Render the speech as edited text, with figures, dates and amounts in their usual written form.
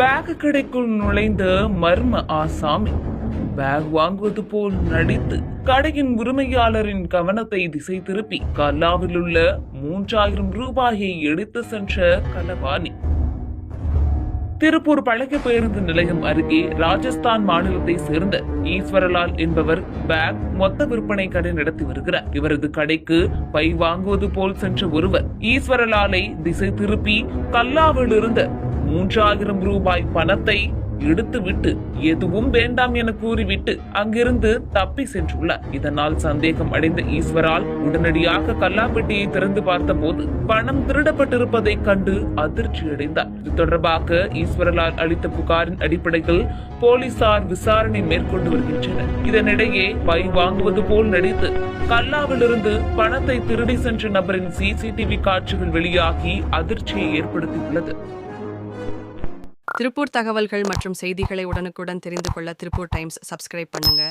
Back கடைக்குள் நுழைந்த மர்ம ஆசாமி பேக் வாங்குவது போல் நடித்து கடையின் உரிமையாளரின் கவனத்தை திசை திருப்பி கல்லாவில் உள்ள 3000 ரூபாயை எடுத்து சென்ற களவாணி. திருப்பூர் பழைய பேருந்து நிலையம் அருகே ராஜஸ்தான் மாநிலத்தை சேர்ந்த ஈஸ்வரலால் என்பவர் பேக் மொத்த விற்பனை கடை நடத்தி வருகிறார். இவரது கடைக்கு பை வாங்குவது போல் சென்ற ஒருவர் ஈஸ்வரலாலை திசை திருப்பி கல்லாவில் இருந்த 3000 ரூபாய் பணத்தை எடுத்துவிட்டு எதுவும் வேண்டாம் என கூறிவிட்டு அங்கிருந்து தப்பி சென்றுள்ளார். இதனால் சந்தேகம் அடைந்த ஈஸ்வரால் உடனடியாக கல்லாப்பெட்டியை திறந்து பார்த்த போது பணம் திருடப்பட்டிருப்பதை கண்டு அதிர்ச்சி அடைந்தார். இது தொடர்பாக ஈஸ்வரலால் அளித்த புகாரின் அடிப்படையில் போலீசார் விசாரணை மேற்கொண்டு வருகின்றனர். இதனிடையே பை வாங்குவது போல் நடித்து கல்லாவிலிருந்து பணத்தை திருடி சென்ற நபரின் சிசிடிவி காட்சிகள் வெளியாகி அதிர்ச்சியை ஏற்படுத்தியுள்ளது. திருப்பூர் தகவல்கள் மற்றும் செய்திகளை உடனுக்குடன் தெரிந்து கொள்ள திருப்பூர் டைம்ஸ் சப்ஸ்கிரைப் பண்ணுங்க.